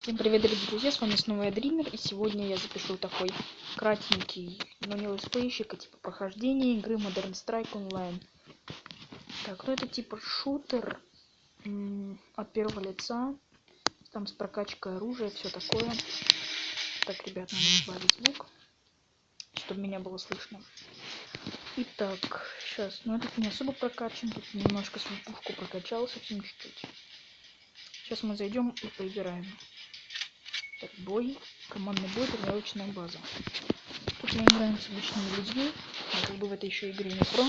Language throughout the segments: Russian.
Всем привет, дорогие друзья, с вами снова я, Дример, и сегодня я запишу такой кратенький, но не летсплейщик, а типа прохождение игры Modern Strike Online. Так, ну это типа шутер от первого лица, там с прокачкой оружия, все такое. Так, ребят, надо сбавить звук, чтобы меня было слышно. Итак, сейчас, ну этот не особо прокачан, тут немножко свою пушку прокачал, совсем чуть-чуть. Сейчас мы зайдем и поиграем. Так, бой, командный бой, тренировочная база. Тут мы играем с обычными людьми, я как бы в этой еще игре не про.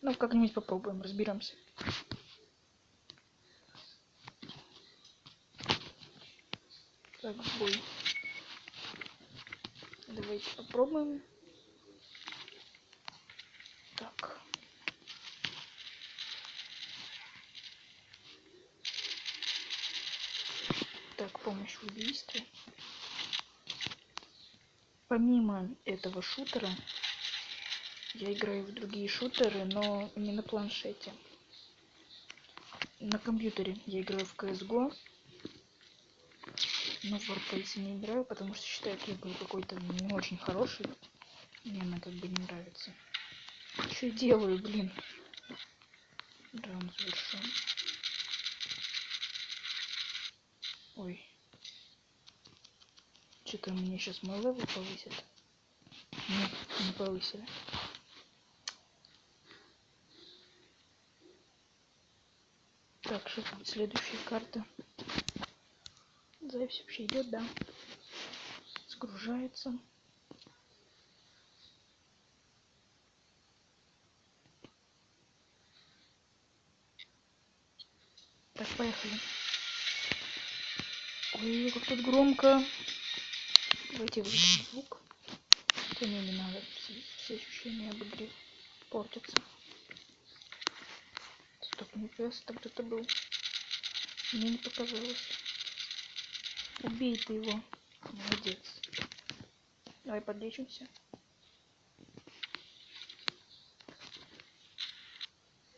Ну, как-нибудь попробуем, разберемся. Так, бой. Давайте попробуем. Так. Так, помощь в убийстве. Помимо этого шутера, я играю в другие шутеры, но не на планшете. На компьютере я играю в CSGO, но в Warface не играю, потому что считаю геймплей какой-то не очень хороший. Мне она как бы не нравится. Что я делаю, блин? Да, он завершен. Ой. Что-то мне сейчас мой левел повысит. Нет, не повысили. Так, что там следующая карта? Запись вообще идет, да? Сгружается. Так, поехали. Ой, как тут громко. Давайте выключим звук. Это мне не надо. Все ощущения об игре портятся. Стоп, не пес, там кто-то был. Мне не показалось. Убей ты его. Молодец. Давай подлечимся.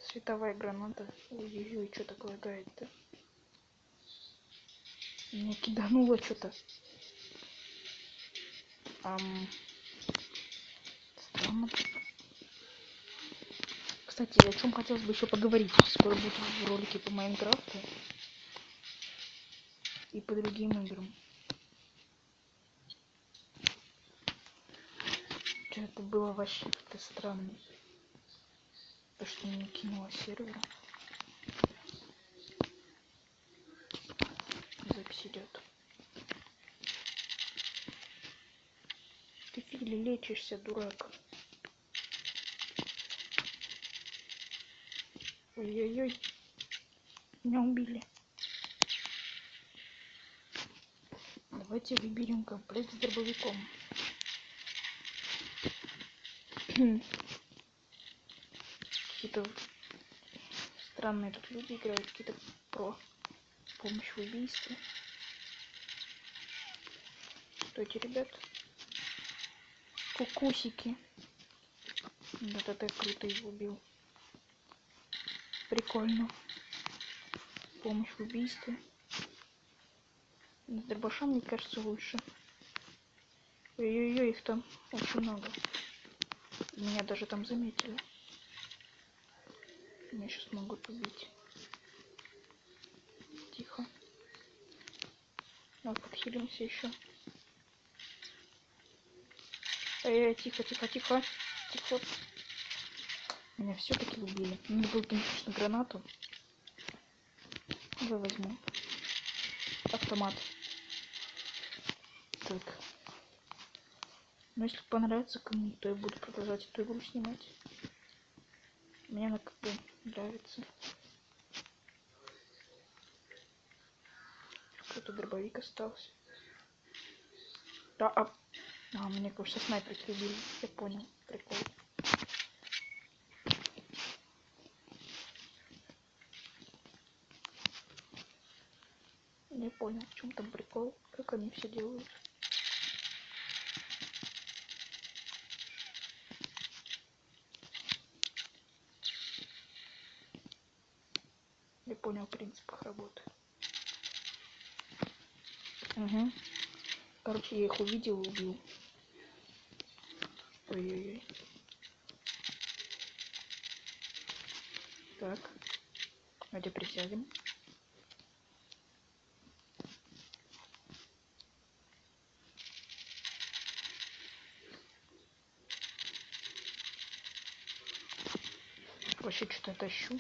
Световая граната. Ой-ой-ой, что такое лагает-то? Меня кидануло что-то. Странно. Кстати, о чем хотелось бы еще поговорить. Скоро будут ролики по Майнкрафту и по другим играм. Что это было вообще как-то странно. То, что мне кинуло сервер. Запись идет. Ты фиг ли лечишься, дурак? Ой-ой-ой. Меня убили. Давайте выберем комплект с дробовиком. Какие-то странные тут люди играют, какие-то про помощь в убийстве. Стойте, ребят. Кукусики. Вот это круто его убил. Прикольно. Помощь в убийстве. С дробашом, мне кажется, лучше. Ой-ой-ой, их там очень много. Меня даже там заметили. Меня сейчас могут убить. Тихо. Давай подхилимся еще. Эй, тихо, тихо, тихо. Тихо. Меня все-таки убили. Мне был, конечно, гранату. Я возьму. Автомат. Так. Но если понравится кому-то, то я буду продолжать эту игру снимать. Мне она как бы нравится. Кто-то дробовик остался. Да, мне кажется, снайперки убили. Я понял. Прикол. Не понял, в чем там прикол. Как они все делают. Я понял принцип их работы. Угу. Короче, я их увидел и убил. Ой-ой-ой. Так. Давайте присядем. Вообще что-то тащу.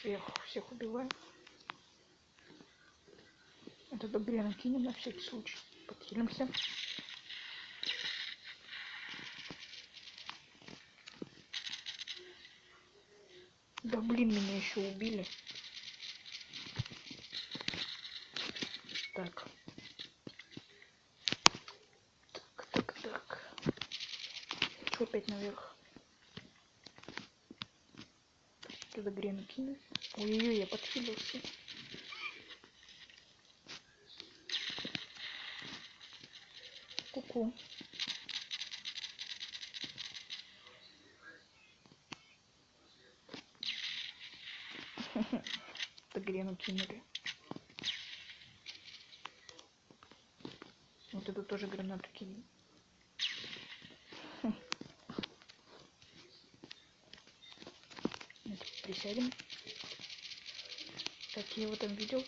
Сверху всех убиваю. Это добре накинем на всякий случай. Подхилимся. Да блин, меня еще убили. Так. Так. Что опять наверх? Туда грену кину. Ой-ой-ой, я подхилился. Ку-ку. Это грену кинули. Вот это тоже гранату кинем. Присядем. Так, я его там видел.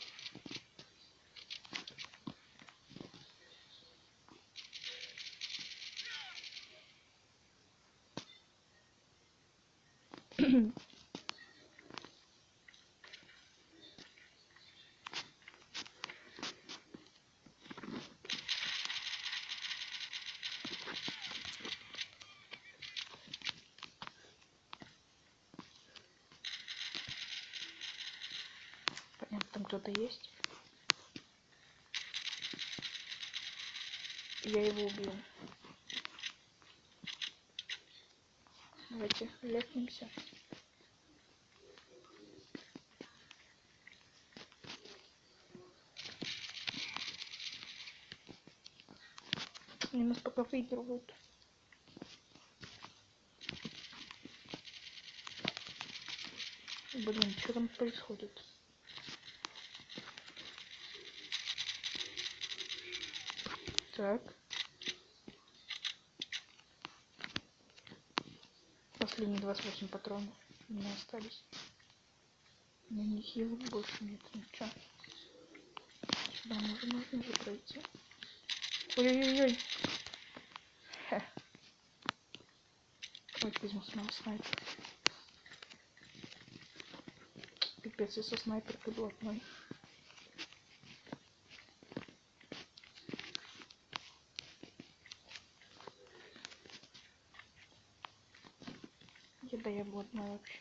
Понятно, там кто-то есть. Я его убил. Давайте лекнемся. Они нас пока выигрывают. Блин, что там происходит? Так. Последние 28 патронов у меня остались. На них его больше нет. Ничего. Сюда можно же пройти. Ой-ой-ой. Давайте возьму снайпер. Пипец, я со снайперкой блатной. Да я блатной вообще.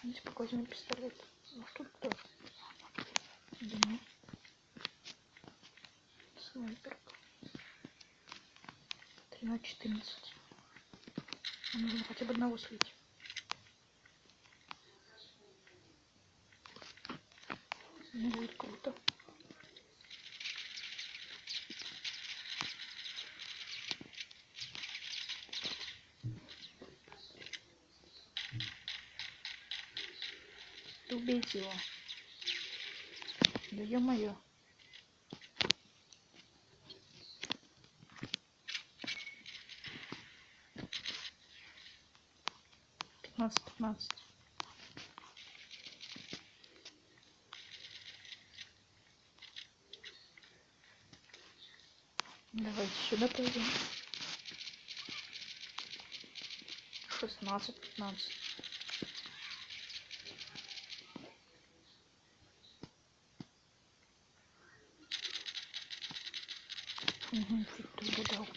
Здесь пока возьму пистолет. Ну что тут? Да нет. Снайперка. 13-14. Нужно хотя бы одного слить. Не будет круто. Да убейте его. Да ё-моё. Пятнадцать. Давайте сюда пойдем. 16-15. Угу, чуть ты угадал.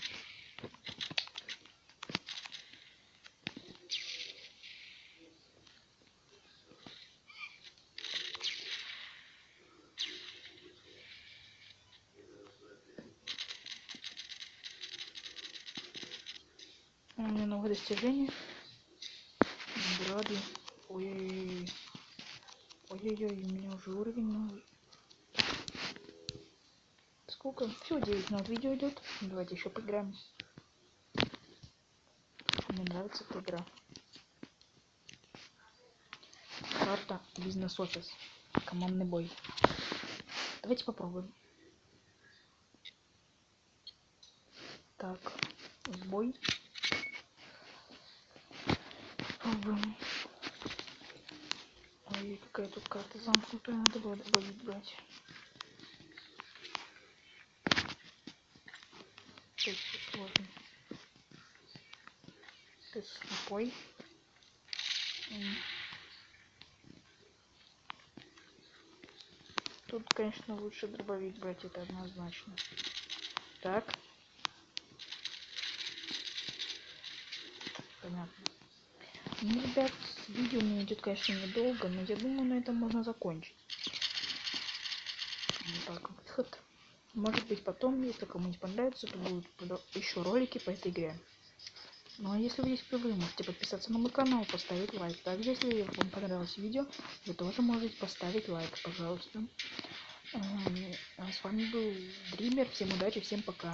У меня новое достижение. Награды. Ой-ой-ой. Ой-ой-ой, у меня уже уровень новый. Сколько? Всего 9 минут видео идет. Давайте еще поиграем. Мне нравится эта игра. карта бизнес-офис. Командный бой. Давайте попробуем. Так, в бой. Пробуем. Ой, какая тут карта замкнутая, надо было добавить брать. То есть сложно. Ты с снопой. Тут, конечно, лучше дробовик брать, это однозначно. Так. Понятно. Ну, ребят, видео у меня идет, конечно, недолго, но я думаю, на этом можно закончить. Вот так вот. Может быть, потом, если кому-нибудь понравится, то будут еще ролики по этой игре. Ну а если вы есть впервые, можете подписаться на мой канал, поставить лайк. Также, если вам понравилось видео, вы тоже можете поставить лайк, пожалуйста. А с вами был Дример. Всем удачи, всем пока.